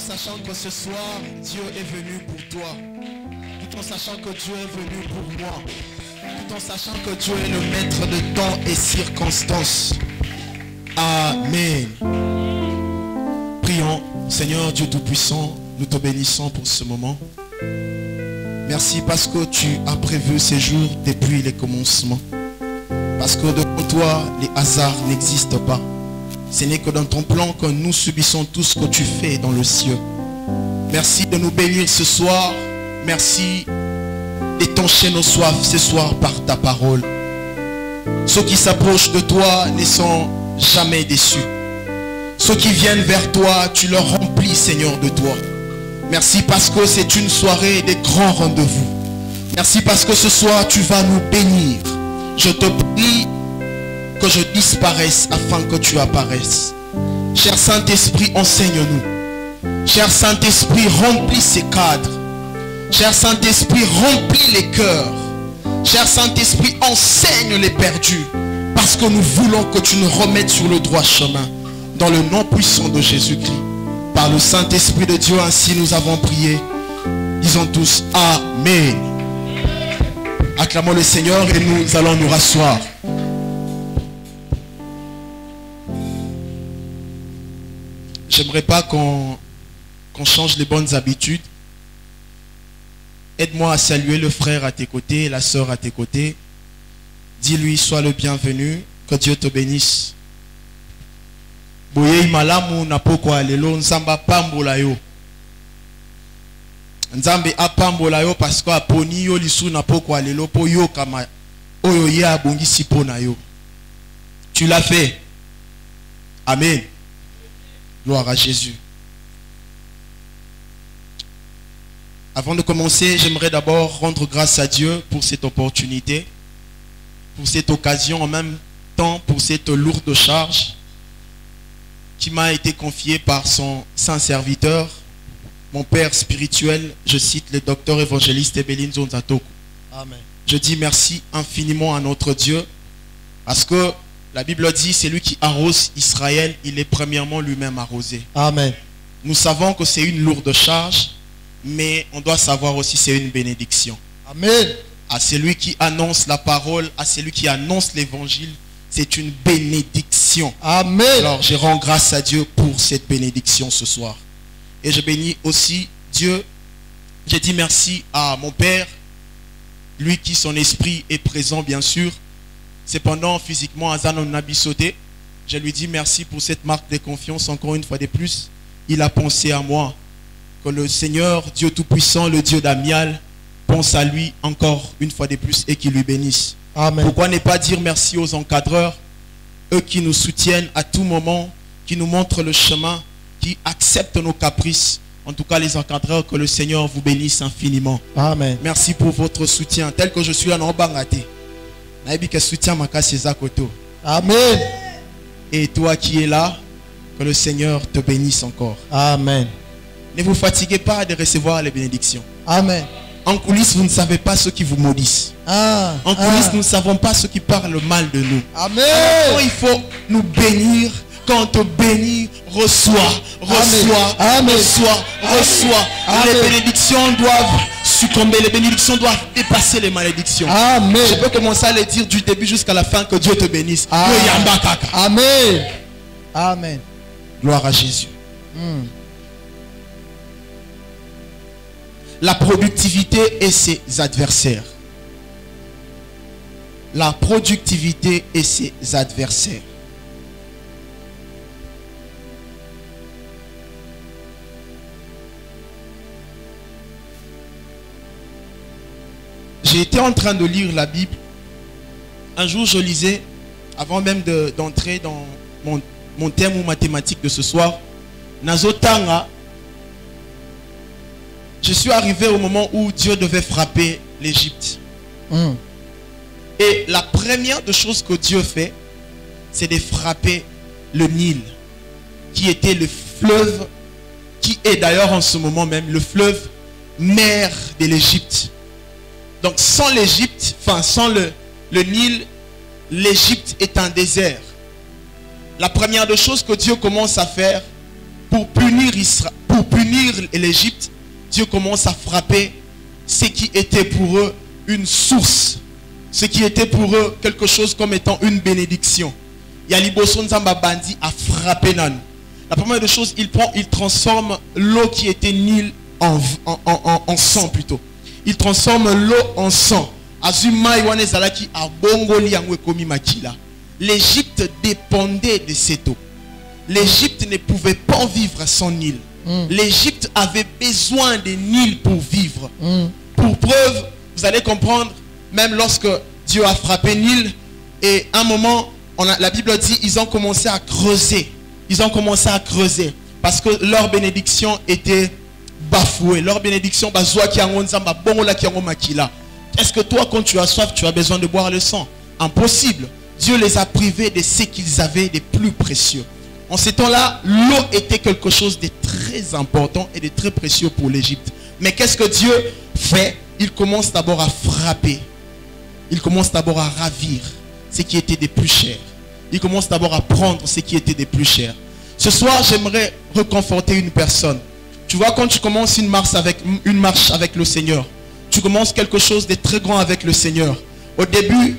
sachant que ce soir, Dieu est venu pour toi. Tout en sachant que Dieu est venu pour moi. Tout en sachant que Dieu est le maître de temps et circonstances. Amen. Prions. Seigneur Dieu Tout-Puissant, nous te bénissons pour ce moment. Merci parce que tu as prévu ces jours depuis les commencements. Parce que devant toi, les hasards n'existent pas. Ce n'est que dans ton plan que nous subissons tout ce que tu fais dans le ciel. Merci de nous bénir ce soir. Merci d'étancher nos soifs ce soir par ta parole. Ceux qui s'approchent de toi ne sont jamais déçus. Ceux qui viennent vers toi, tu leur remplis, Seigneur, de toi. Merci parce que c'est une soirée des grands rendez-vous. Merci parce que ce soir, tu vas nous bénir. Je te prie que je disparaisse afin que tu apparaisses. Cher Saint-Esprit, enseigne-nous. Cher Saint-Esprit, remplis ces cadres. Cher Saint-Esprit, remplis les cœurs. Cher Saint-Esprit, enseigne les perdus. Parce que nous voulons que tu nous remettes sur le droit chemin. Dans le nom puissant de Jésus-Christ. Par le Saint-Esprit de Dieu, ainsi nous avons prié. Disons tous Amen. Acclamons le Seigneur et nous allons nous rasseoir. J'aimerais pas qu'on change les bonnes habitudes. Aide-moi à saluer le frère à tes côtés, la sœur à tes côtés. Dis-lui, sois le bienvenu, que Dieu te bénisse. Boye malamu na pokwa lelo nzamba pambola yo. Nzambe apambola yo parce que aponi yo lisu na pokwa lelo po yo kama oyo ye abongisi pona yo. Tu l'as fait. Amen. Gloire à Jésus. Avant de commencer, j'aimerais d'abord rendre grâce à Dieu pour cette opportunité, pour cette occasion, en même temps pour cette lourde charge qui m'a été confiée par son saint serviteur, mon père spirituel, je cite le docteur évangéliste Ebelin Zonzatoko. Amen. Je dis merci infiniment à notre Dieu, parce que la Bible dit, c'est lui qui arrose Israël, il est premièrement lui-même arrosé. Amen. Nous savons que c'est une lourde charge, mais on doit savoir aussi que c'est une bénédiction. Amen. À celui qui annonce la parole, à celui qui annonce l'évangile, c'est une bénédiction. Amen. Alors je rends grâce à Dieu pour cette bénédiction ce soir. Et je bénis aussi Dieu. Je dis merci à mon père, lui qui son esprit est présent bien sûr. Cependant physiquement à Zanon Nabisoté, je lui dis merci pour cette marque de confiance encore une fois de plus. Il a pensé à moi. Que le Seigneur, Dieu Tout-Puissant, le Dieu d'Amial, pense à lui encore une fois de plus et qu'il lui bénisse. Amen. Pourquoi ne pas dire merci aux encadreurs, eux qui nous soutiennent à tout moment, qui nous montrent le chemin, qui acceptent nos caprices. En tout cas, les encadreurs, que le Seigneur vous bénisse infiniment. Amen. Merci pour votre soutien. Tel que je suis là, non bangate. Naïbi soutien maka Koto. Amen. Et toi qui es là, que le Seigneur te bénisse encore. Amen. Ne vous fatiguez pas de recevoir les bénédictions. Amen. En coulisses, vous ne savez pas ceux qui vous maudissent. En coulisses, nous ne savons pas ceux qui parlent mal de nous. Amen. Alors, il faut nous bénir. Quand on te bénit, reçois. Amen. Reçois. Amen. Les bénédictions doivent succomber. Les bénédictions doivent dépasser les malédictions. Amen. Je peux commencer à les dire du début jusqu'à la fin. Que Dieu te bénisse. Amen. Amen. Gloire à Jésus. La productivité et ses adversaires. La productivité et ses adversaires. J'ai été en train de lire la Bible. Un jour, je lisais, avant même d'entrer dans mon thème ou mathématique de ce soir, Nazotanga. Je suis arrivé au moment où Dieu devait frapper l'Égypte. Et la première des choses que Dieu fait, c'est de frapper le Nil, qui était le fleuve, qui est d'ailleurs en ce moment même le fleuve mère de l'Égypte. Donc sans l'Égypte, enfin sans le Nil, l'Égypte est un désert. La première des choses que Dieu commence à faire pour punir Israël, pour punir l'Égypte, Dieu commence à frapper ce qui était pour eux une source, ce qui était pour eux quelque chose comme étant une bénédiction. Yaliboso Nzamba Bandi a frappé Nan. La première des choses, il transforme l'eau qui était Nil en sang plutôt. Il transforme l'eau en sang. L'Égypte dépendait de cette eau. L'Égypte ne pouvait pas vivre sans Nil. L'Égypte avait besoin de Nil pour vivre. Pour preuve, vous allez comprendre, même lorsque Dieu a frappé Nil, et à un moment, la Bible dit, ils ont commencé à creuser. Ils ont commencé à creuser. Parce que leur bénédiction était bafouée. Leur bénédiction, est-ce que toi, quand tu as soif, tu as besoin de boire le sang? Impossible. Dieu les a privés de ce qu'ils avaient de plus précieux. En ces temps-là, l'eau était quelque chose de très important et de très précieux pour l'Égypte. Mais qu'est-ce que Dieu fait? Il commence d'abord à frapper. Il commence d'abord à ravir ce qui était des plus chers. Il commence d'abord à prendre ce qui était des plus chers. Ce soir, j'aimerais reconforter une personne. Tu vois, quand tu commences une marche avec le Seigneur, tu commences quelque chose de très grand avec le Seigneur. Au début,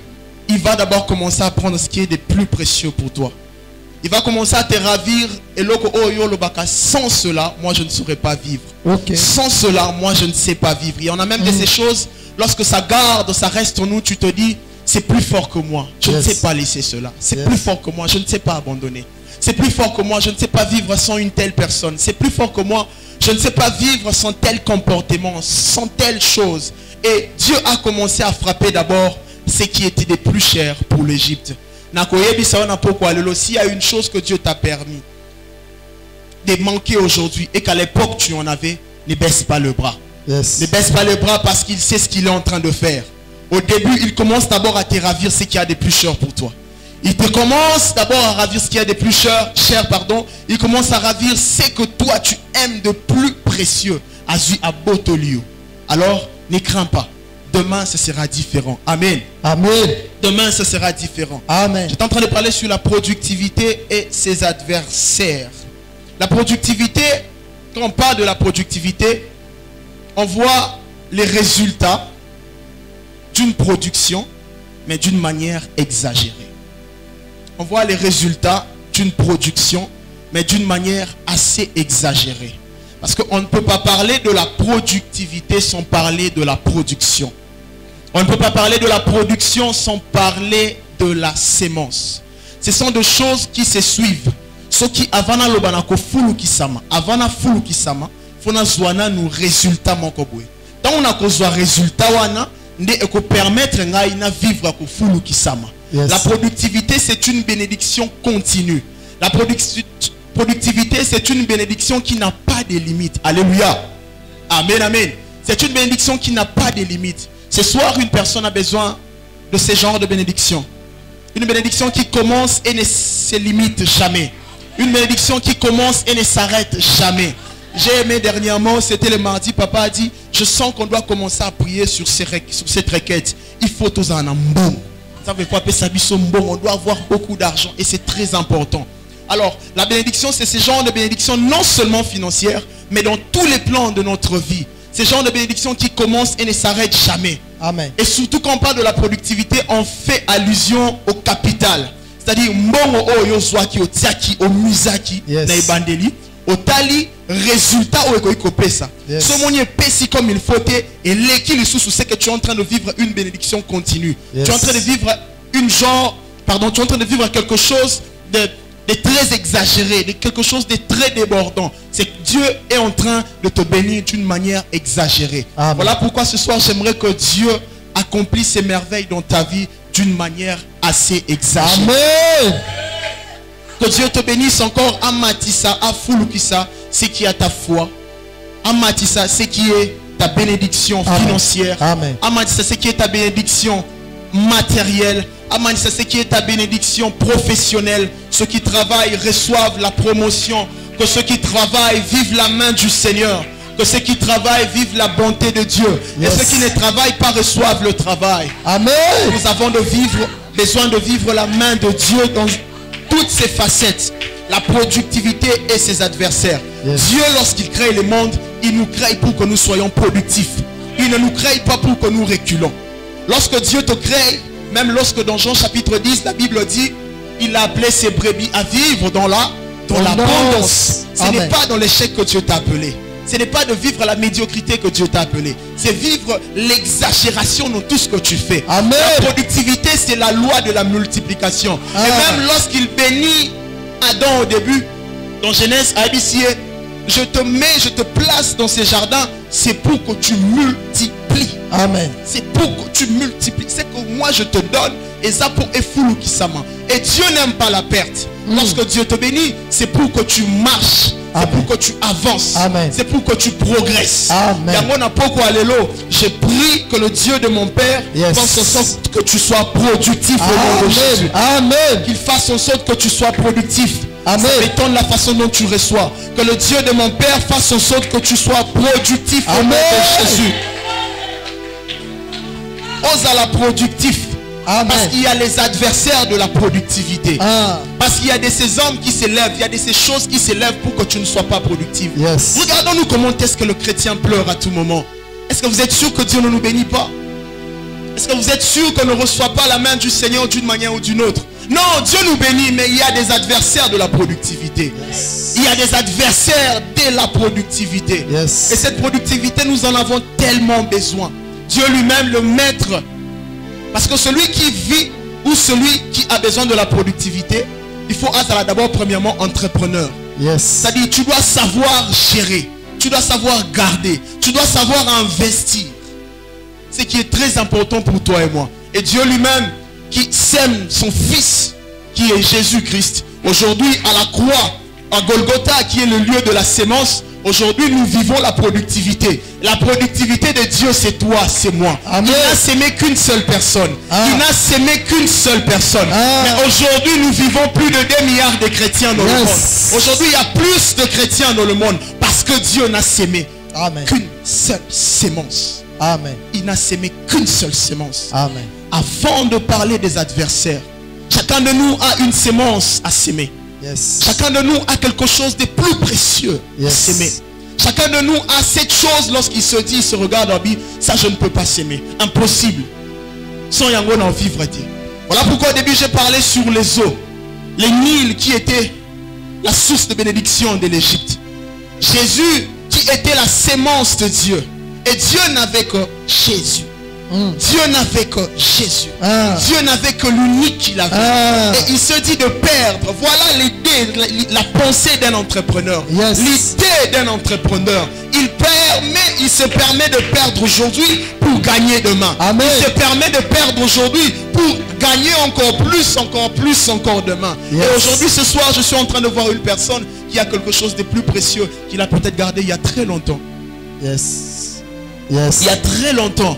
il va d'abord commencer à prendre ce qui est des plus précieux pour toi. Il va commencer à te ravir. Et sans cela, moi je ne saurais pas vivre. Sans cela, moi je ne sais pas vivre. Il y en a même de ces choses, lorsque ça garde, ça reste en nous, tu te dis, c'est plus fort que moi. Je ne sais pas laisser cela. C'est plus fort que moi. Je ne sais pas abandonner. C'est plus fort que moi. Je ne sais pas vivre sans une telle personne. C'est plus fort que moi. Je ne sais pas vivre sans tel comportement, sans telle chose. Et Dieu a commencé à frapper d'abord ce qui était des plus chers pour l'Égypte. S'il y a une chose que Dieu t'a permis de manquer aujourd'hui et qu'à l'époque tu en avais, ne baisse pas le bras. Ne baisse pas le bras parce qu'il sait ce qu'il est en train de faire. Au début, il commence d'abord à te ravir ce qu'il y a de plus cher pour toi. Il te commence d'abord à ravir ce qu'il y a de plus cher. Il commence à ravir ce que toi tu aimes de plus précieux. Alors, ne crains pas. Demain, ce sera différent. Amen. Amen. Demain, ce sera différent. Amen. J'étais en train de parler sur la productivité et ses adversaires. La productivité, quand on parle de la productivité, on voit les résultats d'une production, mais d'une manière exagérée. On voit les résultats d'une production, mais d'une manière assez exagérée. Parce qu'on ne peut pas parler de la productivité sans parler de la production. On ne peut pas parler de la production sans parler de la sémence. Ce sont des choses qui se suivent. Ce qui avant na lobanako fulu kisama, avant na fulu kisama, fona zwana nous résultat mokobwe. Tant on a kozwa résultat wana, nde eko permettre ngai na vivre ko fulu kisama. La productivité, c'est une bénédiction continue. La productivité, c'est une bénédiction qui n'a pas de limite. Alléluia. Amen, amen. C'est une bénédiction qui n'a pas de limite. Ce soir, une personne a besoin de ce genre de bénédiction. Une bénédiction qui commence et ne se limite jamais. Une bénédiction qui commence et ne s'arrête jamais. J'ai aimé dernièrement, c'était le mardi, papa a dit, je sens qu'on doit commencer à prier sur cette requête. Il faut tous en bon. On doit avoir beaucoup d'argent et c'est très important. Alors, la bénédiction, c'est ce genre de bénédiction non seulement financière, mais dans tous les plans de notre vie. Ce genre de bénédiction qui commence et ne s'arrête jamais. Amen. Et surtout quand on parle de la productivité, on fait allusion au capital. C'est-à-dire, mbongo oyo zwaki otiaki o misaki na ibandeli, otali résultat o ekoikopesa. Ce monier pesi comme il faut et l'équilibre sous c'est que tu es en train de vivre une bénédiction continue. Tu es en train de vivre tu es en train de vivre quelque chose de très exagéré, de quelque chose de très débordant. C'est que Dieu est en train de te bénir d'une manière exagérée. Amen. Voilà pourquoi ce soir j'aimerais que Dieu accomplisse ses merveilles dans ta vie d'une manière assez exagérée. Amen. Que Dieu te bénisse encore. Amatissa, Afulukissa, ce qui est ta foi. Amatissa, ce qui est ta bénédiction financière. Amen. Amatissa, ce qui est ta bénédiction matérielle. Amatissa, ce qui est ta bénédiction professionnelle. Ceux qui travaillent reçoivent la promotion. Que ceux qui travaillent vivent la main du Seigneur. Que ceux qui travaillent vivent la bonté de Dieu. Et ceux qui ne travaillent pas reçoivent le travail. Amen. Nous avons besoin de vivre la main de Dieu dans toutes ses facettes. La productivité et ses adversaires. Dieu, lorsqu'il crée le monde, il nous crée pour que nous soyons productifs. Il ne nous crée pas pour que nous reculons. Lorsque Dieu te crée, même lorsque dans Jean chapitre 10, la Bible dit, il a appelé ses brebis à vivre dans l'abondance. Ce n'est pas dans l'échec que Dieu t'a appelé. Ce n'est pas de vivre la médiocrité que Dieu t'a appelé. C'est vivre l'exagération dans tout ce que tu fais. Amen. La productivité, c'est la loi de la multiplication. Et même lorsqu'il bénit Adam au début, dans Genèse, je te place dans ces jardins, c'est pour que tu multiplies. Amen. C'est pour que tu multiplies. C'est que moi je te donne. Et ça pour Efulu qui s'amène. Et Dieu n'aime pas la perte. Lorsque Dieu te bénit, c'est pour que tu marches. C'est pour que tu avances. C'est pour que tu progresses. Je prie que le Dieu de mon Père fasse en sorte que tu sois productif au nom de Jésus. Amen. Qu'il fasse en sorte que tu sois productif. Amen. Ça m'étonne la façon dont tu reçois. Que le Dieu de mon Père fasse en sorte que tu sois productif au nom de Jésus. Ose à la productif. Amen. Parce qu'il y a les adversaires de la productivité. Parce qu'il y a de ces hommes qui s'élèvent, il y a de ces choses qui s'élèvent pour que tu ne sois pas productif. Regardons-nous comment est-ce que le chrétien pleure à tout moment. Est-ce que vous êtes sûr que Dieu ne nous bénit pas? Est-ce que vous êtes sûr qu'on ne reçoit pas la main du Seigneur d'une manière ou d'une autre? Non, Dieu nous bénit, mais il y a des adversaires de la productivité. Il y a des adversaires de la productivité. Et cette productivité, nous en avons tellement besoin. Dieu lui-même, le maître. Parce que celui qui vit ou celui qui a besoin de la productivité, il faut être d'abord premièrement entrepreneur. C'est-à-dire tu dois savoir gérer, tu dois savoir garder, tu dois savoir investir. Ce qui est très important pour toi et moi. Et Dieu lui-même qui sème son fils qui est Jésus-Christ. Aujourd'hui à la croix, à Golgotha qui est le lieu de la sémence. Aujourd'hui, nous vivons la productivité. La productivité de Dieu, c'est toi, c'est moi. Il n'a sémé qu'une seule personne. Il n'a sémé qu'une seule personne. Mais aujourd'hui, nous vivons plus de 2 milliards de chrétiens dans le monde. Aujourd'hui, il y a plus de chrétiens dans le monde parce que Dieu n'a sémé qu'une seule sémence. Il n'a sémé qu'une seule sémence. Avant de parler des adversaires, chacun de nous a une sémence à s'aimer. Chacun de nous a quelque chose de plus précieux à s'aimer. Chacun de nous a cette chose lorsqu'il se dit, il se regarde en vie, ça je ne peux pas s'aimer. Impossible. Sans yango n'en vivre. Voilà pourquoi au début j'ai parlé sur les eaux. Les Nils qui étaient la source de bénédiction de l'Égypte. Jésus qui était la sémence de Dieu. Et Dieu n'avait que Jésus. Dieu n'avait que Jésus. Dieu n'avait que l'unique qu'il avait. Et il se dit de perdre. Voilà l'idée, la pensée d'un entrepreneur. L'idée d'un entrepreneur. Il se permet de perdre aujourd'hui pour gagner demain. Il se permet de perdre aujourd'hui pour gagner encore plus demain. Et aujourd'hui, ce soir, je suis en train de voir une personne qui a quelque chose de plus précieux qu'il a peut-être gardé il y a très longtemps. Il y a très longtemps.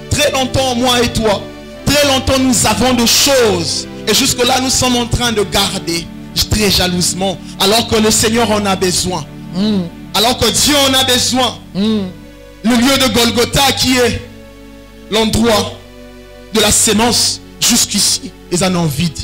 Très longtemps, moi et toi, très longtemps nous avons de choses. Et jusque là, nous sommes en train de garder très jalousement. Alors que le Seigneur en a besoin. Alors que Dieu en a besoin. Le lieu de Golgotha qui est l'endroit de la sémence, jusqu'ici, ils en ont vide.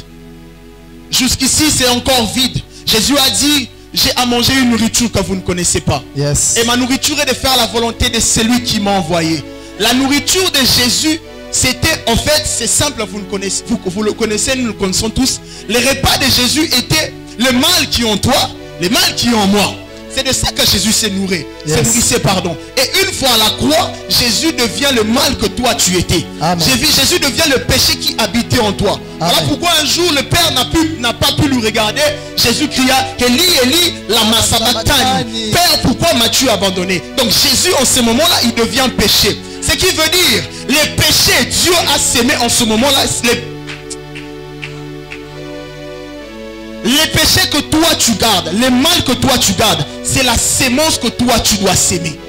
Jusqu'ici, c'est encore vide. Jésus a dit, j'ai à manger une nourriture que vous ne connaissez pas. Et ma nourriture est de faire la volonté de celui qui m'a envoyé. La nourriture de Jésus, c'était en fait, c'est simple, vous le connaissez, nous le connaissons tous. Les repas de Jésus étaient le mal qui est en toi, le mal qui est en moi. C'est de ça que Jésus s'est nourri. Nourrissait, pardon. Et une fois à la croix, Jésus devient le mal que toi tu étais. Jésus devient le péché qui habitait en toi. Voilà pourquoi un jour le Père n'a pas pu le regarder. Jésus cria, Eli, Eli, lama sabachthani. Père, pourquoi m'as-tu abandonné? Donc Jésus en ce moment-là, il devient péché. Ce qui veut dire, les péchés, Dieu a sémé en ce moment-là, les péchés que toi tu gardes, les mal que toi tu gardes, c'est la sémence que toi tu dois s'aimer.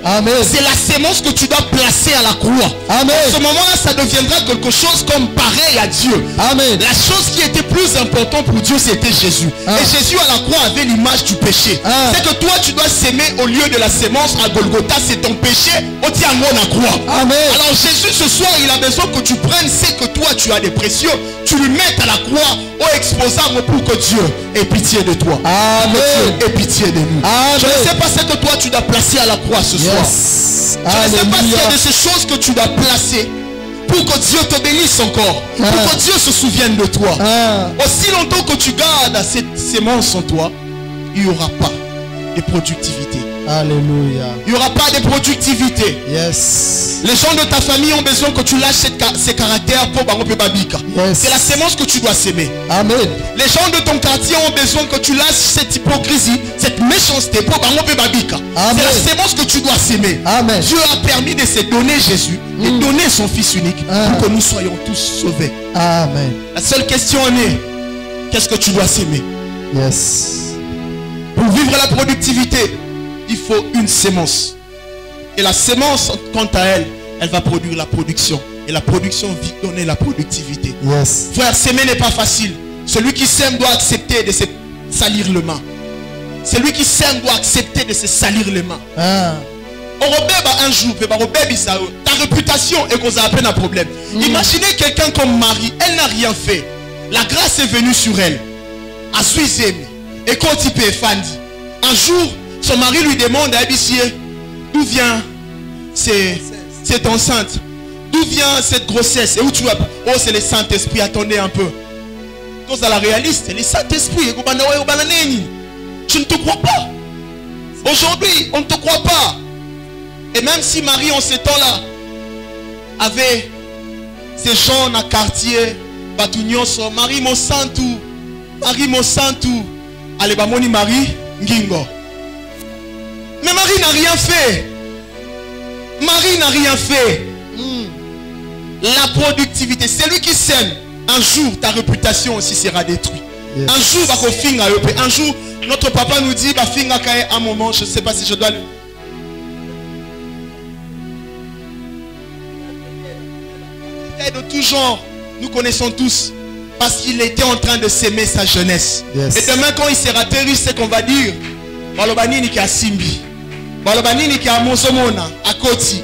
C'est la sémence que tu dois placer à la croix. À ce moment-là, ça deviendra quelque chose comme pareil à Dieu. La chose qui était plus important pour Dieu, c'était Jésus. Et Jésus à la croix avait l'image du péché. C'est que toi, tu dois s'aimer au lieu de la sémence à Golgotha. C'est ton péché. Au tiango na croix. Amen. Alors Jésus, ce soir, il a besoin que tu prennes ce que toi, tu as des précieux. Tu lui mettes à la croix au exposable pour que Dieu ait pitié de toi. Amen. Dieu ait pitié de nous. Amen. Je ne sais pas ce que toi, tu dois placer à la croix ce soir. Je ne sais pas s'il y a de ces choses que tu dois placer pour que Dieu te bénisse encore. Pour que Dieu se souvienne de toi. Aussi longtemps que tu gardes cette sémence en toi, il n'y aura pas de productivité. Alléluia. Il n'y aura pas de productivité. Yes. Les gens de ta famille ont besoin que tu lâches ces caractères pour Barope Babika. Yes. C'est la sémence que tu dois s'aimer. Amen. Les gens de ton quartier ont besoin que tu lâches cette hypocrisie, cette méchanceté pour Barope Babika. C'est la sémence que tu dois s'aimer. Amen. Dieu a permis de se donner Jésus et donner son Fils unique pour que nous soyons tous sauvés. Amen. La seule question est, qu'est-ce que tu dois s'aimer? Yes. Pour vivre la productivité, il faut une sémence. Et la sémence, quant à elle, elle va produire la production. Et la production va donner la productivité. Yes. Frère, s'aimer n'est pas facile. Celui qui s'aime doit accepter de se salir les mains. Celui qui s'aime doit accepter de se salir les mains. Un jour, ta réputation est cause à peine un problème. Imaginez quelqu'un comme Marie, elle n'a rien fait. La grâce est venue sur elle. À Suizem. Et quand il peut Fandi. Un jour, son mari lui demande à Abissier, d'où vient cette enceinte? D'où vient cette grossesse? Et où tu vas? Oh, c'est le Saint-Esprit. Attendez un peu. Quand à la réaliste, c'est le Saint-Esprit. Je ne te crois pas. Aujourd'hui, on ne te croit pas. Et même si Marie, en ce temps-là, avait ces gens dans le quartier, Marie Monsantou, Marie Monsantou, allez, Bamoni Marie Ngingo. Mais Marie n'a rien fait. Marie n'a rien fait. La productivité, c'est lui qui sème. Un jour, ta réputation aussi sera détruite. Yes. Un jour, un jour, notre papa nous dit, un moment, je ne sais pas si je dois le... De tout genre, nous connaissons tous. Parce qu'il était en train de s'aimer sa jeunesse. Yes. Et demain, quand il sera terri, c'est qu'on va dire, Balobanini qui a Simbi. Balobanini qui a Monsomona, à Koti.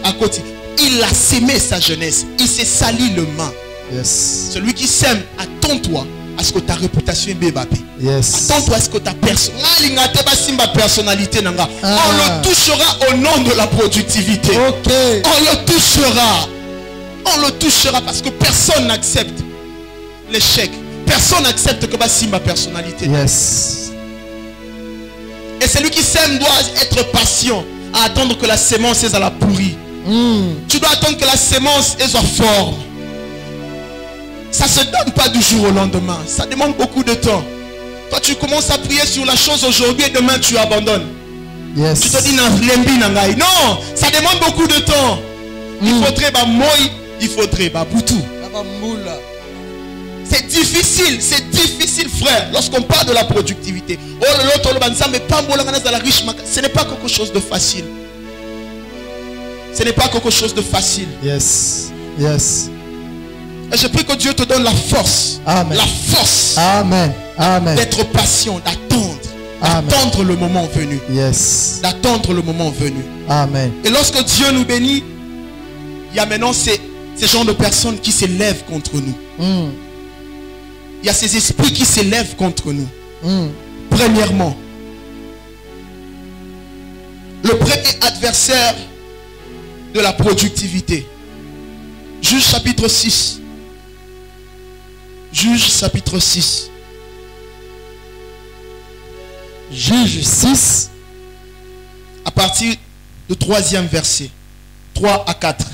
Il a s'aimé sa jeunesse. Il s'est sali le main. Yes. Celui qui s'aime, attends-toi à ce que ta réputation est bébapé. Yes. Attends-toi à ce que ta personnalité n'anga. On le touchera au nom de la productivité. Okay. On le touchera. On le touchera parce que personne n'accepte l'échec. Personne n'accepte que ma personnalité. Yes. Et celui qui sème doit être patient à attendre que la sémence est à la pourrie. Tu dois attendre que la sémence est en forme. Ça ne se donne pas du jour au lendemain. Ça demande beaucoup de temps. Toi, tu commences à prier sur la chose aujourd'hui et demain tu abandonnes. Yes. Tu te dis non, ça demande beaucoup de temps. Il faudrait moi, il faudrait boutou. C'est difficile frère, lorsqu'on parle de la productivité. Ce n'est pas quelque chose de facile. Ce n'est pas quelque chose de facile. Yes. Yes. Et je prie que Dieu te donne la force. Amen. La force. Amen. Amen. D'être patient, d'attendre le moment venu. Yes. D'attendre le moment venu. Amen. Et lorsque Dieu nous bénit, il y a maintenant ces genres de personnes qui s'élèvent contre nous. Il y a ces esprits qui s'élèvent contre nous. Premièrement, le premier adversaire de la productivité. Juge chapitre 6. Juge chapitre 6. Juge 6. À partir du 3e verset. 3 à 4.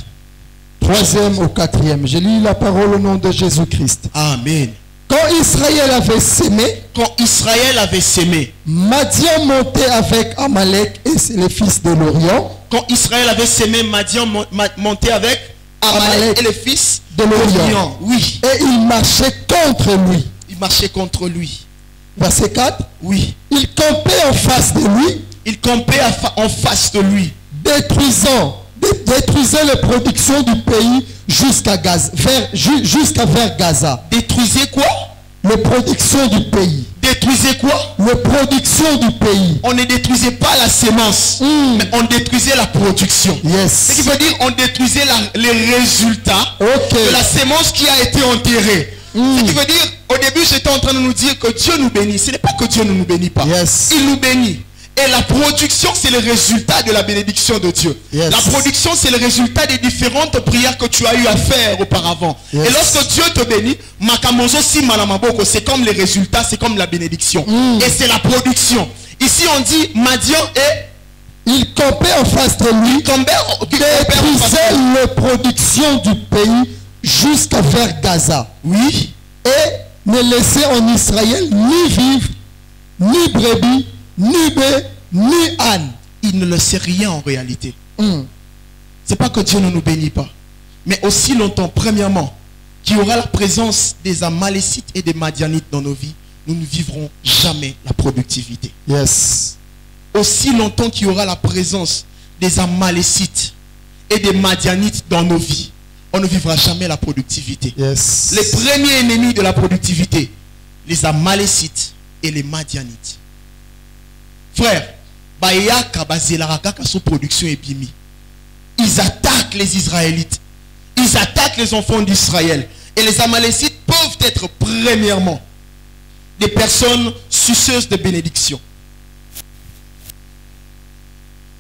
3e au 4e. Je lis la parole au nom de Jésus-Christ. Amen. Quand Israël avait sémé, Madian montait avec Amalek et les fils de l'Orient. Quand Israël avait sémé, Madian montait avec Amalek et les fils de l'Orient. Oui. Et il marchait contre lui. Il marchait contre lui. Verset 4. Oui. Il campait en face de lui. Il campait en face de lui. Détruisant les productions du pays jusqu'à vers Gaza. Détruisez quoi? Les Les productions du pays. Détruisez quoi? Les productions du pays. On ne détruisait pas la sémence, mais on détruisait la production. Yes. Ce qui veut dire on détruisait les résultats de la sémence qui a été enterrée. Ce qui veut dire, au début j'étais en train de nous dire que Dieu nous bénit. Ce n'est pas que Dieu ne nous bénit pas. Yes. Il nous bénit. Et la production, c'est le résultat de la bénédiction de Dieu. Yes. La production, c'est le résultat des différentes prières que tu as eu à faire auparavant. Yes. Et lorsque Dieu te bénit, c'est comme les résultats, c'est comme la bénédiction. Et c'est la production. Ici, on dit Madian et il campait en face de lui, détruisait les productions du pays jusqu'à vers Gaza. Oui. Et ne laissait en Israël ni vivre, ni brebis, ni bœufs, ni âne. Il ne le sait rien en réalité. C'est pas que Dieu ne nous bénit pas. Mais aussi longtemps, premièrement, qu'il y aura la présence des Amalécites et des Madianites dans nos vies, nous ne vivrons jamais la productivité. Yes. Aussi longtemps qu'il y aura la présence des Amalécites et des Madianites dans nos vies, on ne vivra jamais la productivité. Yes. Les premiers ennemis de la productivité, les Amalécites et les Madianites. Frère, production et bimi. Ils attaquent les Israélites. Ils attaquent les enfants d'Israël. Et les Amalécites peuvent être premièrement des personnes suceuses de bénédiction.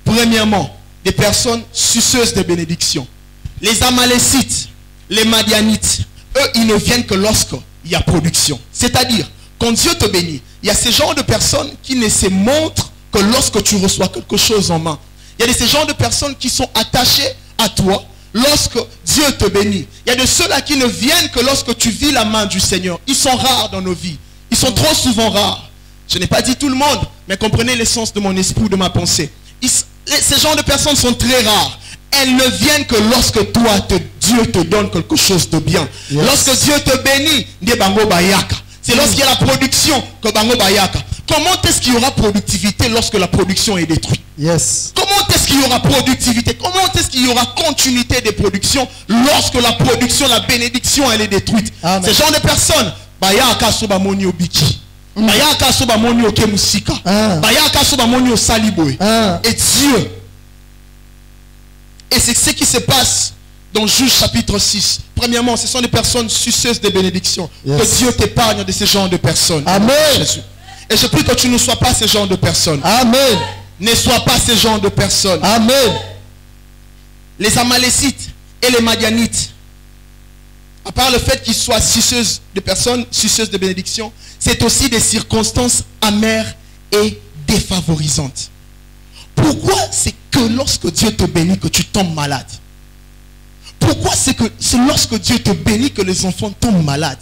Premièrement, des personnes suceuses de bénédiction. Les Amalécites, les Madianites, eux, ils ne viennent que lorsqu'il y a production. C'est-à-dire, quand Dieu te bénit, il y a ces genres de personnes qui ne se montrent que lorsque tu reçois quelque chose en main. Il y a de ces genres de personnes qui sont attachées à toi lorsque Dieu te bénit. Il y a de ceux-là qui ne viennent que lorsque tu vis la main du Seigneur. Ils sont rares dans nos vies. Ils sont trop souvent rares. Je n'ai pas dit tout le monde, mais comprenez l'essence de mon esprit ou de ma pensée. Ces genres de personnes sont très rares. Elles ne viennent que lorsque toi, Dieu te donne quelque chose de bien. Yes. Lorsque Dieu te bénit, c'est lorsqu'il y a la production que Bango Bayaka. Comment est-ce qu'il y aura productivité lorsque la production est détruite? Yes. Comment est-ce qu'il y aura productivité? Comment est-ce qu'il y aura continuité des productions lorsque la production, la bénédiction, elle est détruite? Amen. Ces genres de personnes, Bayaka soba moni obiki. Bayaka soba moni okemusika. Bayaka soba moni osaliboy. Et Dieu. Et c'est ce qui se passe dans Juge chapitre 6. Premièrement, ce sont des personnes suceuses de bénédiction. Yes. Que Dieu t'épargne de ces genres de personnes. Amen. Jésus. Et je prie que tu ne sois pas ce genre de personnes. Amen. Ne sois pas ce genre de personnes. Amen. Les Amalécites et les Madianites, à part le fait qu'ils soient suceuses de personnes, suceuses de bénédiction, c'est aussi des circonstances amères et défavorisantes. Pourquoi c'est que lorsque Dieu te bénit que tu tombes malade? Pourquoi c'est lorsque Dieu te bénit que les enfants tombent malades?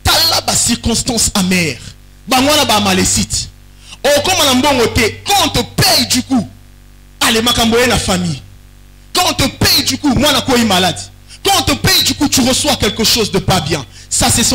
T'as là des circonstances amères. Quand on te paye du coup, allez, la famille. Quand on te paye du coup, moi, je suis malade. Quand on te paye du coup, tu reçois quelque chose de pas bien. Ça, c'est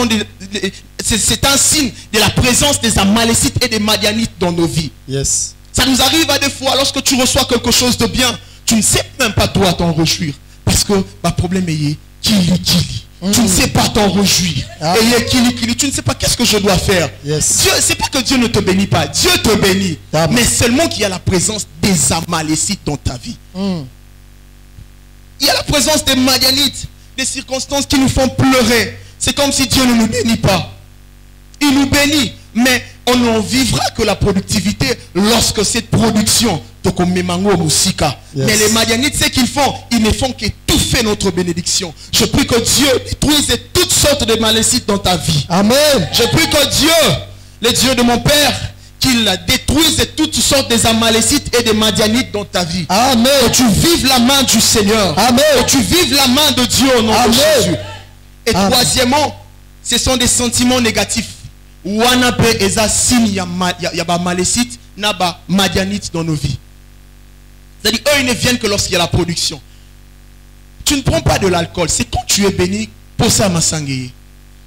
un signe de la présence des Amalécites et des Madianites dans nos vies. Yes. Ça nous arrive à des fois, lorsque tu reçois quelque chose de bien, tu ne sais même pas toi t'en réjouir. Parce que le problème est kili. Tu ne sais pas t'en réjouir. Et kili, tu ne sais pas qu'est-ce que je dois faire. Yes. Dieu, c'est pas que Dieu ne te bénit pas. Dieu te bénit. Mais seulement qu'il y a la présence des Amalécites dans ta vie. Il y a la présence des Madianites, des circonstances qui nous font pleurer. C'est comme si Dieu ne nous bénit pas. Il nous bénit, mais on n'en vivra que la productivité lorsque cette production, mais les Madianites, ce qu'ils font, ils ne font qu'étouffer notre bénédiction. Je prie que Dieu détruise toutes sortes de Amalécites dans ta vie. Amen. Je prie que Dieu, le Dieu de mon Père, qu'il détruise toutes sortes des Amalécites et des Madianites dans ta vie. Amen. Que tu vives la main du Seigneur. Amen. Que tu vives la main de Dieu au nom de Jésus. Et troisièmement, ce sont des sentiments négatifs. Wanape eza signe ya ba Amalécites na ba Madianites dans nos vies. C'est-à-dire, eux, ils ne viennent que lorsqu'il y a la production. Tu ne prends pas de l'alcool. C'est quand tu es béni, pour ça ma sangueye.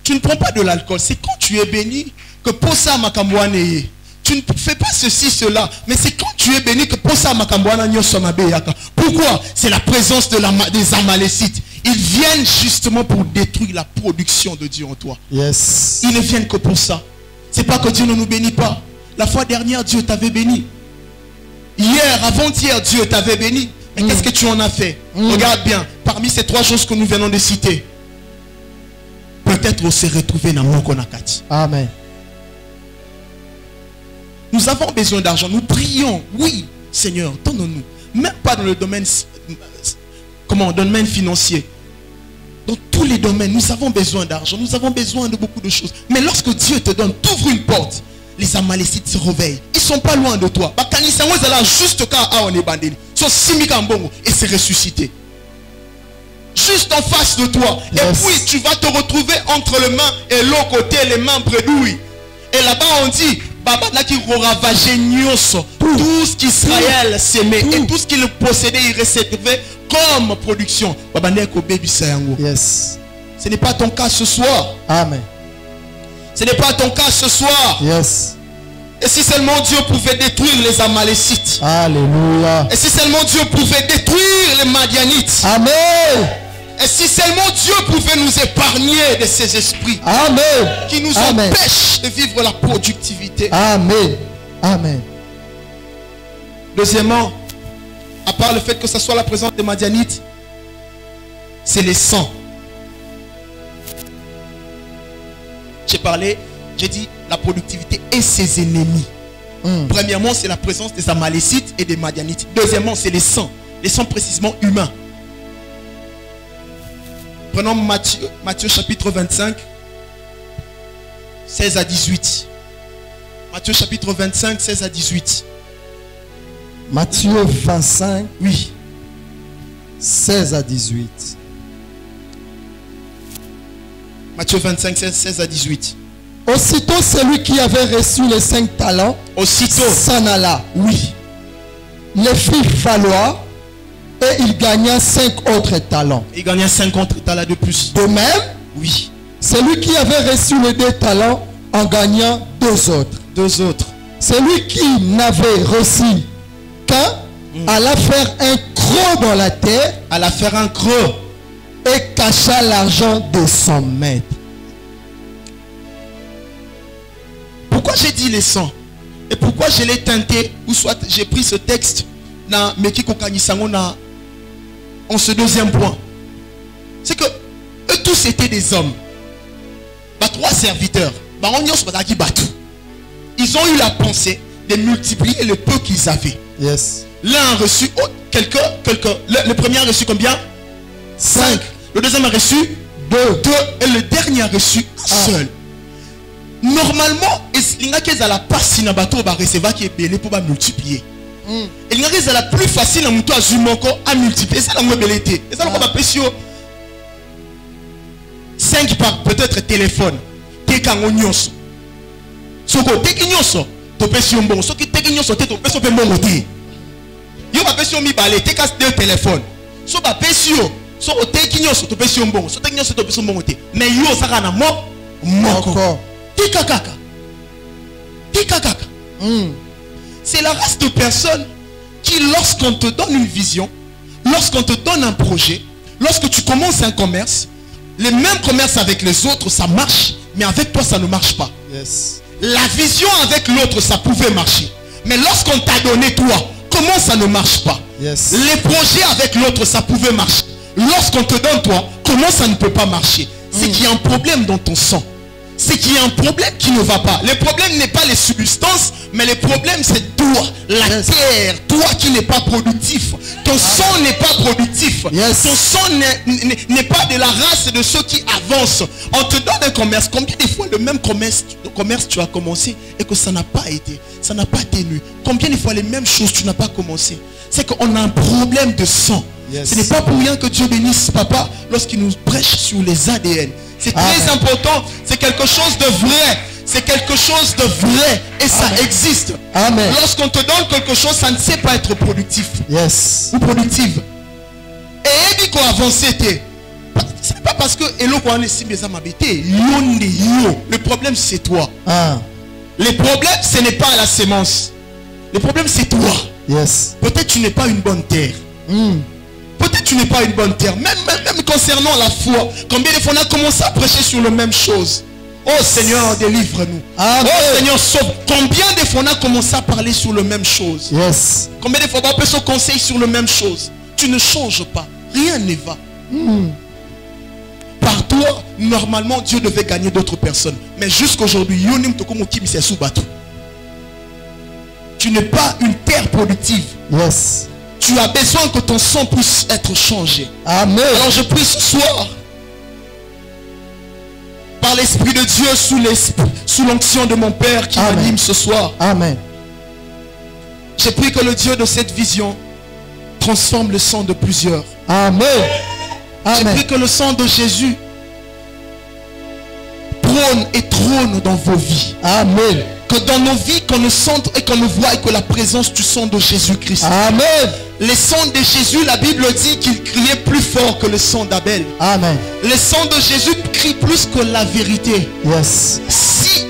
Tu ne prends pas de l'alcool. C'est quand tu es béni, que pour ça ma kamouaneye. Tu ne fais pas ceci, cela. Mais c'est quand tu es béni, que pour ça ma kamouana nyo somabeyaka. Pourquoi? C'est la présence des Amalécites. Ils viennent justement pour détruire la production de Dieu en toi. Yes. Ils ne viennent que pour ça. C'est pas que Dieu ne nous bénit pas. La fois dernière, Dieu t'avait béni. Hier, avant-hier, Dieu t'avait béni. Mais qu'est-ce que tu en as fait? Regarde bien. Parmi ces 3 choses que nous venons de citer, peut-être on s'est retrouvé dans mon konakati. Amen. Nous avons besoin d'argent. Nous prions. Oui, Seigneur, donne-nous. Même pas dans le domaine, dans le domaine financier. Dans tous les domaines, nous avons besoin d'argent. Nous avons besoin de beaucoup de choses. Mais lorsque Dieu te donne, t'ouvres une porte. Les Amalécites se réveillent. Ils ne sont pas loin de toi. Juste quand on est bandé. Et c'est ressuscité. Juste en face de toi. Yes. Et puis tu vas te retrouver entre les mains et l'autre côté, les mains bredouilles. Et là-bas on dit, tout ce qu'Israël s'aimait et tout ce qu'il possédait, il recevait comme production. Yes. Ce n'est pas ton cas ce soir. Amen. Ce n'est pas ton cas ce soir. Yes. Et si seulement Dieu pouvait détruire les Amalécites. Alléluia. Et si seulement Dieu pouvait détruire les Madianites. Amen. Et si seulement Dieu pouvait nous épargner de ces esprits. Amen. Qui nous empêchent de vivre la productivité. Amen. Amen. Deuxièmement, à part le fait que ce soit la présence des Madianites, c'est les sangs. J'ai dit la productivité et ses ennemis. Premièrement, c'est la présence des Amalécites et des Madianites. Deuxièmement, c'est les sangs. Les sangs précisément humains. Prenons Matthieu chapitre 25, 16 à 18. Matthieu chapitre 25, 16 à 18. Matthieu 25, oui, 16 à 18. Matthieu 25, 16 à 18. Aussitôt celui qui avait reçu les 5 talents, aussitôt s'en alla. Oui. Les fit valoir et il gagna 5 autres talents. Il gagna 5 autres talents de plus. De même, oui, celui qui avait reçu les 2 talents en gagna 2 autres. 2 autres. Celui qui n'avait reçu qu'un alla faire un creux dans la terre. Alla faire un creux. Et cacha l'argent de son maître. Pourquoi j'ai dit les sangs? Et pourquoi je l'ai teinté? Ou soit j'ai pris ce texte dans Mekiko Kanisango en ce deuxième point. C'est que eux tous étaient des hommes. 3 serviteurs. Ils ont eu la pensée de multiplier le peu qu'ils avaient. Yes. L'un a reçu quelqu'un. Le premier a reçu combien? 5. Le deuxième a reçu 2. Et le dernier a reçu un seul. Normalement, il y a la passe na bateau va recevoir qui est belé pour multiplier. Il y a la plus facile à monter à multiplier. C'est la moins belle été. Et ça on va passer 5 par peut-être téléphone. T'es quand on nyonso. Soko t'es qui nyonso. Tu peux sur bon. Soko t'es qui nyonso. Tu peux sur bon côté. Yo va passer mi balé. T'es casse 2 téléphones. So va passer so t'es qui nyonso. Tu peux sur bon. So t'es qui nyonso. Tu peux sur bon côté. Mais yo ça kana moko. Tikakaka. C'est la race de personnes qui, lorsqu'on te donne une vision, lorsqu'on te donne un projet, lorsque tu commences un commerce, le même commerce avec les autres, ça marche, mais avec toi, ça ne marche pas. Yes. La vision avec l'autre, ça pouvait marcher. Mais lorsqu'on t'a donné toi, comment ça ne marche pas? Yes. Les projets avec l'autre, ça pouvait marcher. Lorsqu'on te donne toi, comment ça ne peut pas marcher? C'est qu'il y a un problème dans ton sang. C'est qu'il y a un problème qui ne va pas. Le problème n'est pas les substances, mais le problème c'est toi, la terre, toi qui n'es pas productif. Ton sang n'est pas productif. Ton sang n'est pas de la race de ceux qui avancent. On te donne un commerce. Combien de fois le même commerce tu as commencé et que ça n'a pas été, ça n'a pas tenu? Combien de fois les mêmes choses tu n'as pas commencé? C'est qu'on a un problème de sang. Ce n'est pas pour rien que Dieu bénisse papa lorsqu'il nous prêche sur les ADN. C'est très important. C'est quelque chose de vrai. C'est quelque chose de vrai. Et ça existe. Amen. Lorsqu'on te donne quelque chose, ça ne sait pas être productif. Yes. Ou productive. Et il dit qu'on avance. Ce n'est pas parce que le problème c'est toi. Le problème ce n'est pas la sémence. Le problème c'est toi. Yes. Peut-être tu n'es pas une bonne terre. Peut-être tu n'es pas une bonne terre. Même concernant la foi. Combien de fois on a commencé à prêcher sur la même chose? Oh Seigneur, délivre-nous. Oh Seigneur, sauve. Combien de fois on a commencé à parler sur la même chose? Yes. Combien de fois on peut se conseiller sur la même chose? Tu ne changes pas. Rien ne va. Par toi, normalement, Dieu devait gagner d'autres personnes. Mais jusqu'aujourd'hui, tu n'es pas une terre productive. Yes. Tu as besoin que ton sang puisse être changé. Amen. Alors je prie ce soir, par l'Esprit de Dieu, sous l'onction de mon Père qui m'anime ce soir. Amen. Je prie que le Dieu de cette vision transforme le sang de plusieurs. Amen. Je prie que le sang de Jésus prône et trône dans vos vies. Amen. Que dans nos vies, qu'on ne sente et qu'on ne voie que la présence du sang de Jésus-Christ. Amen. Le sang de Jésus, la Bible dit qu'il criait plus fort que le sang d'Abel. Amen. Le sang de Jésus crie plus que la vérité. Yes. Si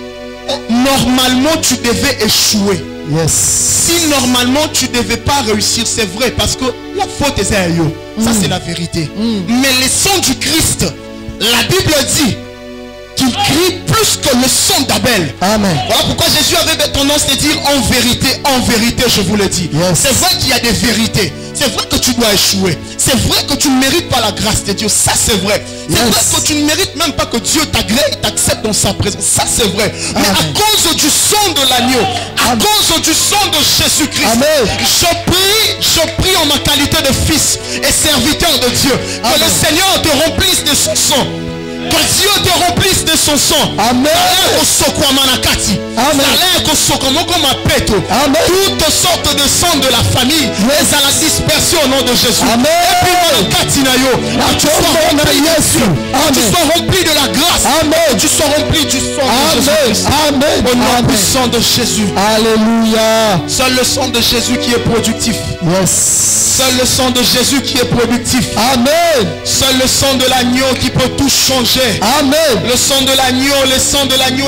normalement tu devais échouer, yes, si normalement tu ne devais pas réussir, c'est vrai, parce que la faute est à eux. Ça c'est la vérité. Mais le sang du Christ, la Bible dit qu'il crie plus que le sang d'Abel. Amen. Voilà pourquoi Jésus avait tendance à dire en vérité, je vous le dis. Yes. C'est vrai qu'il y a des vérités. C'est vrai que tu dois échouer. C'est vrai que tu ne mérites pas la grâce de Dieu. Ça c'est vrai. C'est vrai que tu ne mérites même pas que Dieu t'agrée et t'accepte dans sa présence. Ça c'est vrai. Mais à cause du sang de l'agneau, à cause du sang de Jésus-Christ, je prie en ma qualité de fils et serviteur de Dieu, que le Seigneur te remplisse de son sang. Que Dieu te remplisse de son sang. Amen. Toutes sortes de sang de la famille, mais à la dispersion au nom de Jésus. Amen. Et puis tu sois rempli de la grâce. Amen. Tu sois rempli du sang de Jésus. Amen. Au nom puissant de Jésus. Alléluia. Seul le sang de Jésus qui est productif. Yes. Seul le sang de Jésus qui est productif. Amen. Seul le sang de l'agneau qui peut tout changer. Amen. Le sang de l'agneau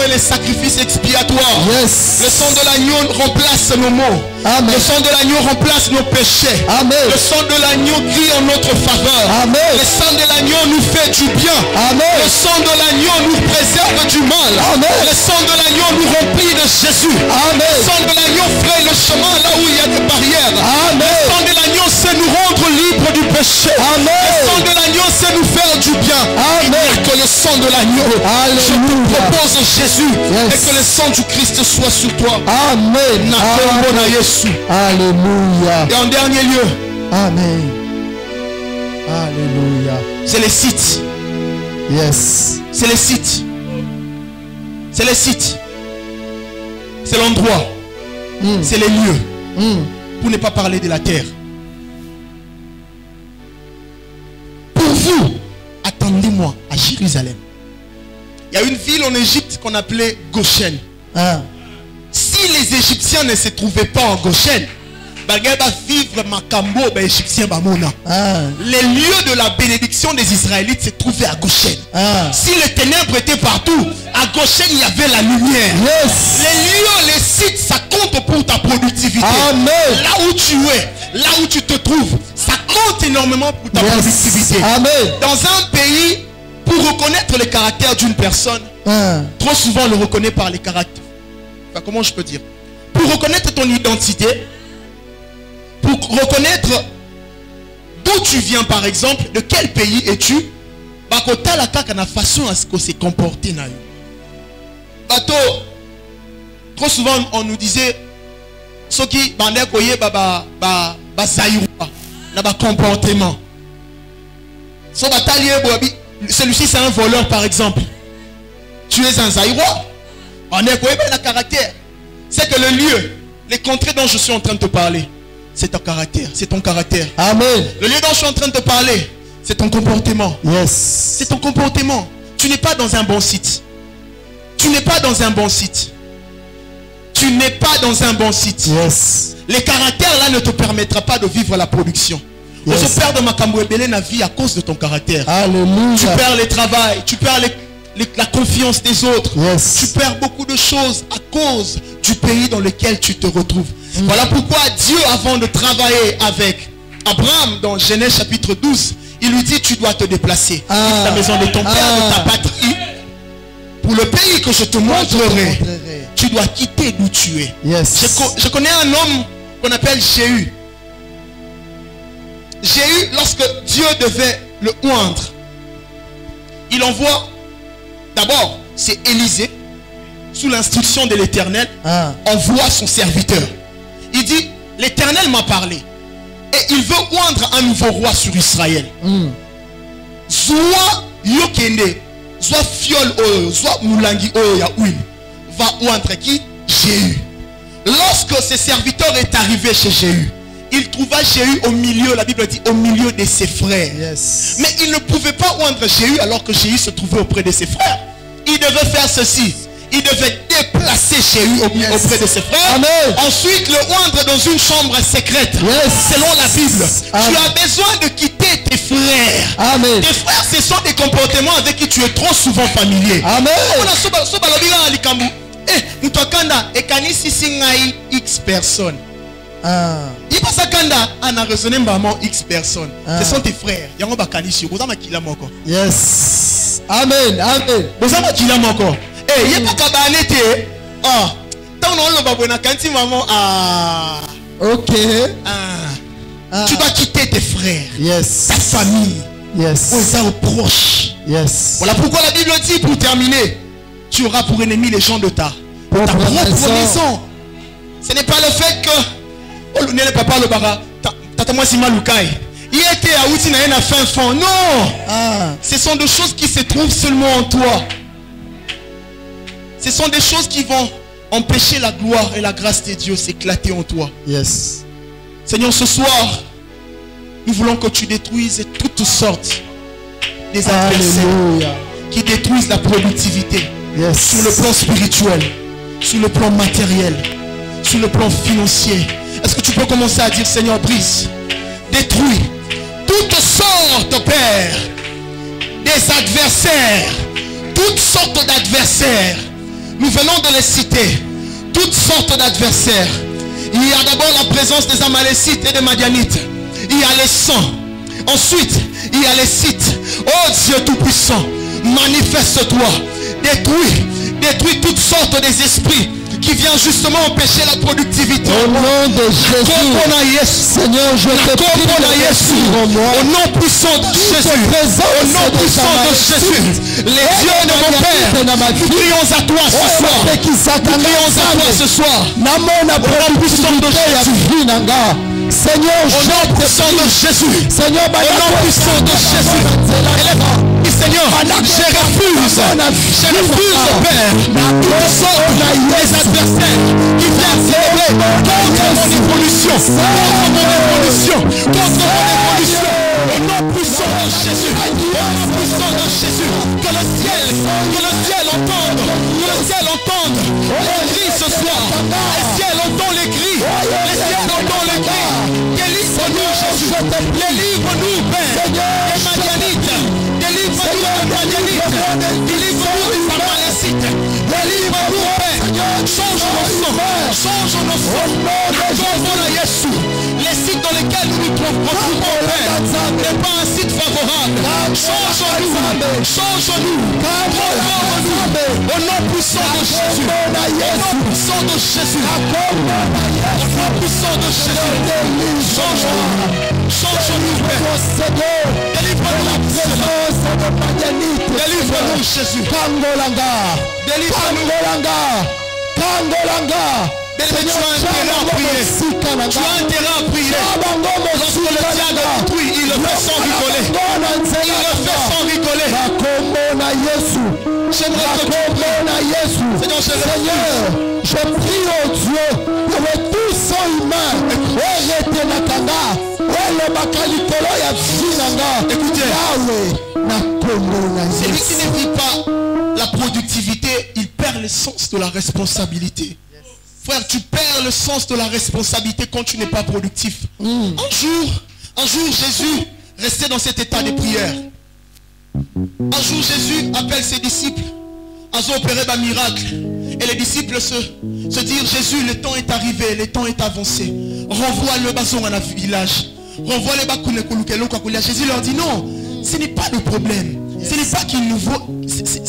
et les sacrifices expiatoires. Yes. Le sang de l'agneau remplace nos maux. Amen. Le sang de l'agneau remplace nos péchés. Amen. Le sang de l'agneau crie en notre faveur. Amen. Le sang de l'agneau nous fait du bien. Amen. Le sang de l'agneau nous préserve du mal. Amen. Le sang de l'agneau nous remplit de Jésus. Amen. Le sang de l'agneau fraye le chemin là où il y a des barrières. Amen. Le sang de l'agneau sait nous rendre libres du péché. Amen. Le sang de l'agneau sait nous faire du bien. Amen. Il n'y a que le sang de l'agneau. Je te propose Jésus. Yes. Et que le sang du Christ soit sur toi. Amen. Alléluia. Et en dernier lieu, Amen. Alléluia. c'est les sites. Yes. C'est les sites. C'est les sites. C'est l'endroit. C'est les lieux. Pour ne pas parler de la terre. Pour vous, attendez-moi à Jérusalem. Il y a une ville en Égypte qu'on appelait Goshen. Si les Égyptiens ne se trouvaient pas en Goshen, vivre Makambo, Égyptien Bamona. Les lieux de la bénédiction des Israélites se trouvaient à Goshen. Si les ténèbres étaient partout, à Goshen il y avait la lumière. Yes. Les lieux, les sites, ça compte pour ta productivité. Amen. Là où tu es, là où tu te trouves, ça compte énormément pour ta productivité. Amen. Dans un pays, pour reconnaître le caractère d'une personne, trop souvent on le reconnaît par les caractères. Enfin, comment je peux dire? Pour reconnaître ton identité, pour reconnaître d'où tu viens par exemple, de quel pays es-tu, la façon à ce qu'on s'est comporté. Trop souvent on nous disait ce qui comportement. Celui-ci c'est un voleur par exemple. Tu es un Zaïrois. On est quoi le caractère. C'est que le lieu, les contrées dont je suis en train de te parler, c'est ton caractère, c'est ton caractère. Amen. Le lieu dont je suis en train de te parler, c'est ton comportement. Yes. C'est ton comportement. Tu n'es pas dans un bon site. Tu n'es pas dans un bon site. Tu n'es pas dans un bon site. Yes. Les caractères là ne te permettra pas de vivre la production. On se perd de Makambo Ebele na vie à cause de ton caractère. Alléluia. Tu perds le travail, tu perds la confiance des autres. Yes. Tu perds beaucoup de choses à cause du pays dans lequel tu te retrouves. Voilà pourquoi Dieu, avant de travailler avec Abraham, dans Genèse chapitre 12, il lui dit, tu dois te déplacer. Quitte la maison de ton père, de ta patrie, pour le pays que je te montrerai. Tu dois quitter d'où tu es. Je connais un homme qu'on appelle Jéhu. Jéhu, lorsque Dieu devait le oindre, il envoie, d'abord, c'est Élisée, sous l'instruction de l'Éternel, envoie son serviteur. Il dit, l'Éternel m'a parlé. Et il veut oindre un nouveau roi sur Israël. Soit Yokende, soit Fiol Oyo, soit Moulangi Oyo Yaouil, va oindre qui? Jéhu. Lorsque ce serviteur est arrivé chez Jéhu, il trouva Jéhu au milieu, la Bible dit, au milieu de ses frères. Mais il ne pouvait pas oindre Jéhu alors que Jéhu se trouvait auprès de ses frères. Il devait faire ceci. Il devait déplacer Jéhu auprès de ses frères. Ensuite le oindre dans une chambre secrète. Selon la Bible. Tu as besoin de quitter tes frères. Tes frères, ce sont des comportements avec qui tu es trop souvent familier. X personnes. Il passe à Kanda, on a raisonné maman X personnes. Ce sont tes frères. Yango bakanishi. Vous avez kila moko. Yes. Amen. Amen. Vous avez kila moko. Eh, il n'y a pas qu'à banete. Ah, tant on le babouena kanti maman. Ah. Ok. Tu dois quitter tes frères. Yes. Ta famille. Yes. Aux proches. Yes. Voilà pourquoi la Bible dit, pour terminer, tu auras pour ennemi les gens de ta propre maison. Ce n'est pas le fait que oh, le papa le bara, tata moi si malukai. Il était à Outi na fin fond. Non. Ce sont des choses qui se trouvent seulement en toi. Ce sont des choses qui vont empêcher la gloire et la grâce de Dieu s'éclater en toi. Yes. Seigneur, ce soir, nous voulons que tu détruises toutes sortes des adversaires qui détruisent la productivité. Sur le plan spirituel, sur le plan matériel, sur le plan financier. Est-ce que tu peux commencer à dire, Seigneur, brise, détruis toutes sortes, Père, des adversaires, toutes sortes d'adversaires. Nous venons de les citer, toutes sortes d'adversaires. Il y a d'abord la présence des Amalécites et des Madianites. Il y a les sangs. Ensuite, il y a les Scythes. Oh Dieu Tout-Puissant, manifeste-toi. Détruis toutes sortes des esprits qui viennent justement empêcher la productivité. Au nom de Jésus, Seigneur, je te prie au nom puissant de Jésus, au nom puissant de Jésus, les dieux de mon Père, nous prions à toi ce soir. Nous prions à toi ce soir. Au nom puissant de Jésus. Seigneur, au nom puissant de Jésus, Seigneur, au nom puissant de Jésus, Seigneur, je refuse, Père, toutes sortes des adversaires qui viennent s'élever contre mon évolution, au nom puissant de Jésus, que le ciel entende, les cris ce soir, le ciel entend les cris, délivre-nous Jésus, délivre-nous Père, des Madianites, délivre-nous des Madianites, délivre-nous des Amalécites, délivre-nous Père, change nos sangs, les sites dans lesquels nous nous trouvons Père, n'est pas un site favorable, change-nous, au nom puissant de Jésus, au nom puissant de Jésus, change-nous Père, délivre-nous Jésus, tu as intérêt à prier. Lorsque le diable détruit, il le fait sans rigoler. J'aimerais que tu pries. Seigneur, je prie au Dieu que tout son humain. Écoutez, celui qui ne vit pas la productivité, il perd le sens de la responsabilité. Frère, tu perds le sens de la responsabilité quand tu n'es pas productif. Un jour, Jésus restait dans cet état de prière. Un jour, Jésus appelle ses disciples. Ils ont opéré un miracle. Et les disciples se disent, Jésus, le temps est arrivé, le temps est avancé. Renvoie le bazon à notre village. renvoie les bakune kolukelo kakulia. Jésus leur dit non, ce n'est pas le problème. Ce n'est pas qu'il nous faut.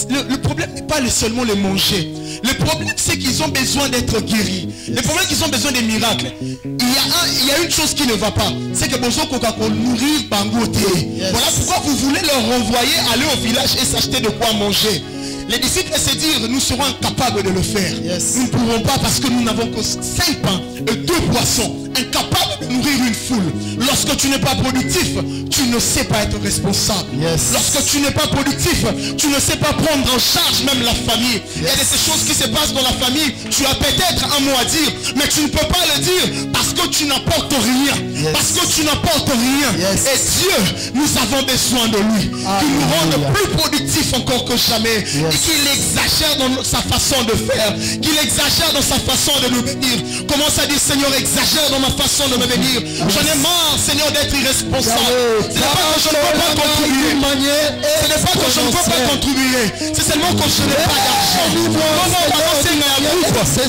Le problème n'est pas seulement le manger. Le problème c'est qu'ils ont besoin d'être guéris. Le problème c'est qu'ils ont besoin des miracles. Il y a une chose qui ne va pas. C'est que besoin qu'on nourrir bangote. Voilà pourquoi vous voulez leur renvoyer, aller au village et s'acheter de quoi manger. Les disciples se disent, nous serons incapables de le faire. Nous ne pourrons pas parce que nous n'avons que 5 pains et 2 poissons. Incapables de nourrir une foule. Lorsque tu n'es pas productif, tu ne sais pas être responsable. Lorsque tu n'es pas productif, tu ne sais pas prendre en charge même la famille. Il y a de ces choses qui se passent dans la famille. Tu as peut-être un mot à dire, mais tu ne peux pas le dire parce que tu n'apportes rien. Parce que tu n'apportes rien. Et Dieu, nous avons besoin de lui. Qu'il nous rende plus productifs encore que jamais. Et qu'il exagère dans sa façon de faire. Qu'il exagère dans sa façon de nous bénir. Commence à dire, Seigneur, exagère dans ma façon de me bénir. J'en ai marre, Seigneur, d'être irresponsable. Ce n'est pas que je ne veux pas contribuer. Ce n'est pas que je ne veux pas contribuer. C'est seulement que je n'ai pas d'argent.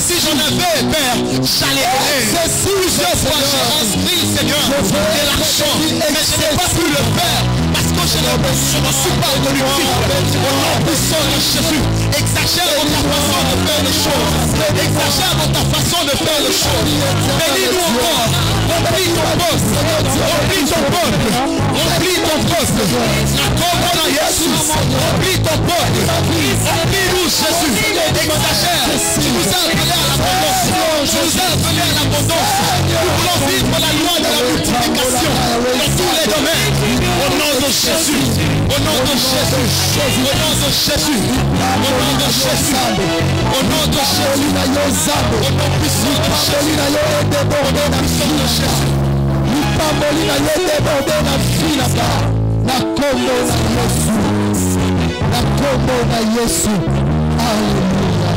Si j'en avais, Père, j'allais aller. Plusieurs fois, j'ai inscrit, Seigneur, de l'argent. Mais je n'ai pas pu le faire. Parce que je ne suis pas productif. Au nom puissant de Jésus, exagère dans ta façon de faire les choses. Exagère dans ta façon de faire les choses. Bénis-nous encore. Remplis ton poste. Remplis ton peuple. Remplis ton peuple. La commande à Jésus. Remplis ton peuple. Remplis-nous, Jésus. Exagère. Tu nous as appelés à l'abondance. Tu nous as appelés à l'abondance. Nous voulons vivre la loi de la multiplication dans tous les domaines. Au nom de Jésus. Au nom de Jésus. Au nom de Jésus. Au nom de Jésus. Au nom de Jésus. Au nom puissant de Jésus. Au nom puissant de Jésus. Lipambolina yende bode na filaka. Na kombo na Yesu. Na kombo na Yesu. Alléluia.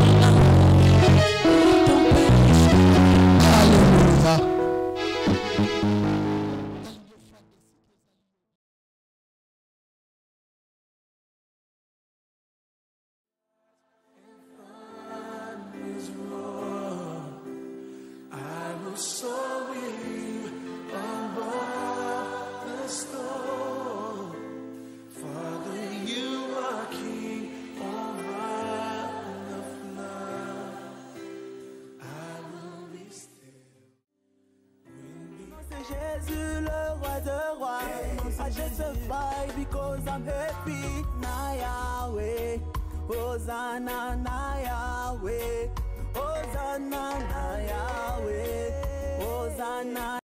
Alléluia. Jésus le roi de rois. I justify because I'm happy. Na Yahweh, Hosanna na Yahweh, Hosanna na Yahweh, Hosanna.